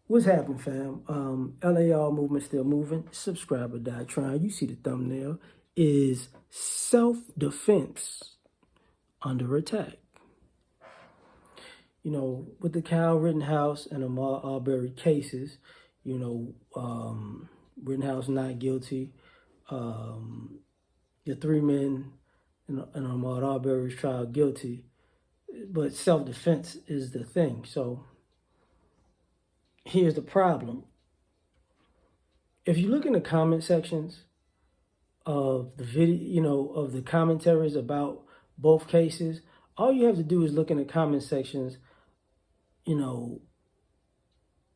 What's happening, fam? L.A.R movement still moving. Subscriber die trying. You see the thumbnail. Is self-defense under attack? You know, with the Kyle Rittenhouse and Ahmaud Arbery cases, you know, Rittenhouse not guilty. The three men in Ahmaud Arbery's trial guilty. But self-defense is the thing. So here's the problem. If you look in the comment sections of the video, you know, of the commentaries about both cases, all you have to do is look in the comment sections, you know,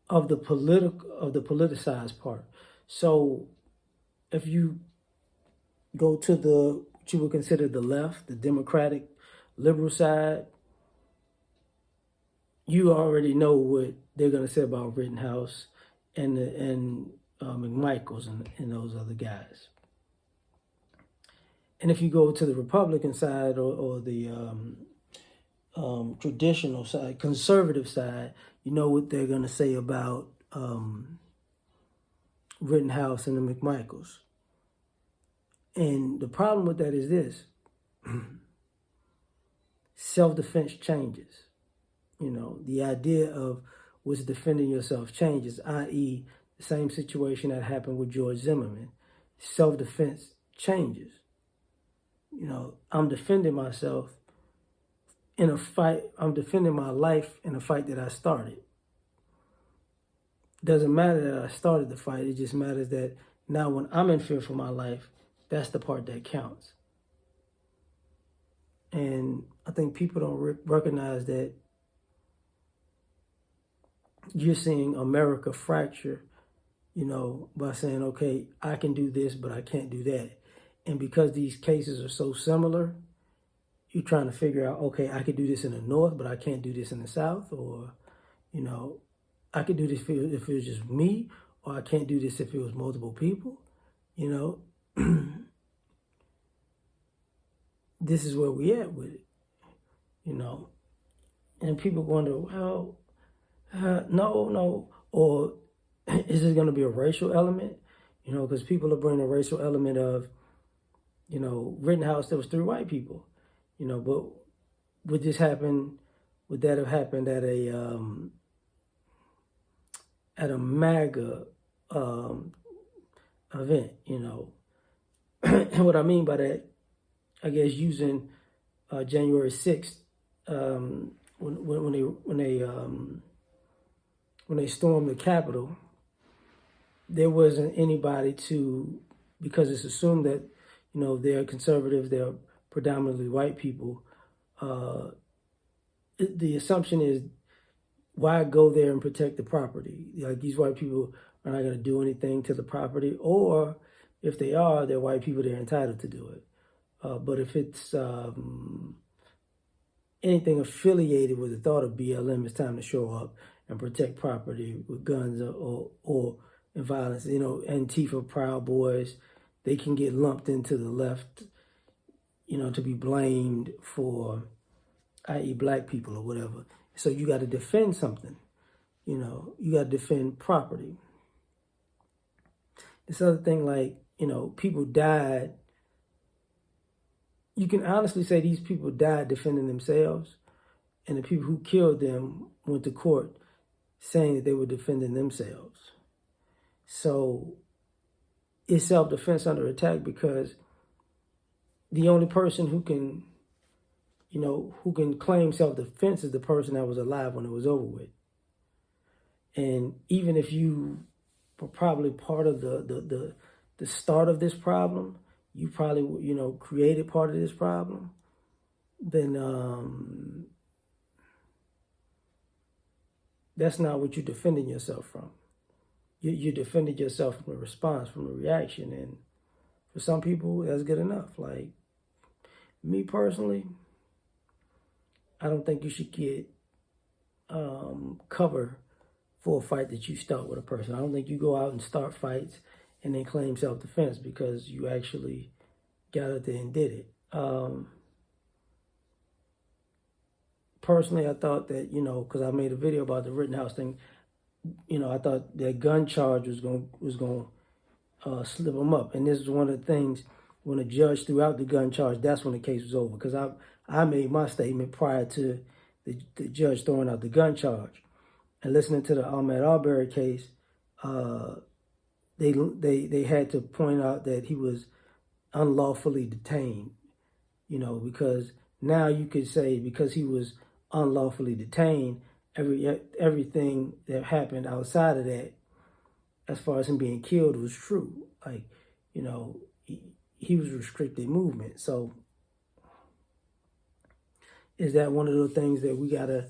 of the politicized part. So if you go to what you would consider the left, the Democratic liberal side, you already know what they're going to say about Rittenhouse and McMichaels and those other guys. And if you go to the Republican side or the traditional side, conservative side, you know what they're going to say about Rittenhouse and the McMichaels. And the problem with that is this. Self-defense changes. You know, the idea of what's defending yourself changes, i.e. the same situation that happened with George Zimmerman. Self-defense changes. You know, I'm defending myself in a fight. I'm defending my life in a fight that I started. Doesn't matter that I started the fight. It just matters that now when I'm in fear for my life, that's the part that counts. And I think people don't recognize that you're seeing America fracture, you know, by saying, okay, I can do this, but I can't do that. And because these cases are so similar, you're trying to figure out, okay, I could do this in the North, but I can't do this in the South. Or, you know, I could do this if it was just me, or I can't do this if it was multiple people. You know, this is where we at with it, you know. And people wonder, well, no, or is this going to be a racial element? You know, because people are bringing a racial element of, you know, Rittenhouse, there was 3 white people, you know, but would that have happened at a MAGA event, you know? And what I mean by that, I guess using January 6th, when they stormed the Capitol, there wasn't anybody because it's assumed that, you know, they're conservatives, they're predominantly white people. The assumption is, why go there and protect the property? Like, these white people are not going to do anything to the property, or if they are, they're white people, they're entitled to do it. But if it's anything affiliated with the thought of BLM, it's time to show up and protect property with guns or violence. You know, Antifa, Proud Boys, they can get lumped into the left, you know, to be blamed for, i.e. black people or whatever. So you got to defend something. You know, you got to defend property. This other thing, like, you know, people died. You can honestly say these people died defending themselves, and the people who killed them went to court saying that they were defending themselves. So it's self-defense under attack, because the only person who can, you know, who can claim self-defense is the person that was alive when it was over with. And even if you were probably part of the start of this problem, you probably, you know, created part of this problem, then that's not what you're defending yourself from. You're defending yourself from a response, from a reaction. And for some people, that's good enough. Like, me personally, I don't think you should get cover for a fight that you start with a person. I don't think you go out and start fights and then claim self-defense because you actually got out there and did it. Personally, I thought that, you know, because I made a video about the Rittenhouse thing, I thought that gun charge was going to slip him up. And this is one of the things, when a judge threw out the gun charge, that's when the case was over. Because I made my statement prior to the judge throwing out the gun charge. And listening to the L.A.R case, they had to point out that he was unlawfully detained, because now you could say, because he was unlawfully detained, everything that happened outside of that, as far as him being killed, was true. Like, he was restricted movement. So is that one of those things that we gotta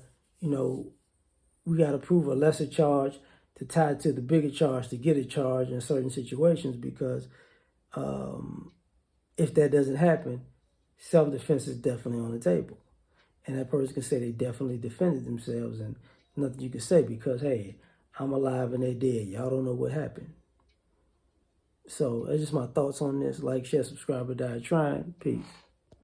prove a lesser charge to tie it to the bigger charge to get a charge in certain situations? Because if that doesn't happen, self-defense is definitely on the table. And that person can say they definitely defended themselves, and nothing you can say, because, hey, I'm alive and they're dead. Y'all don't know what happened. So that's just my thoughts on this. Like, share, subscribe, or die trying. Peace.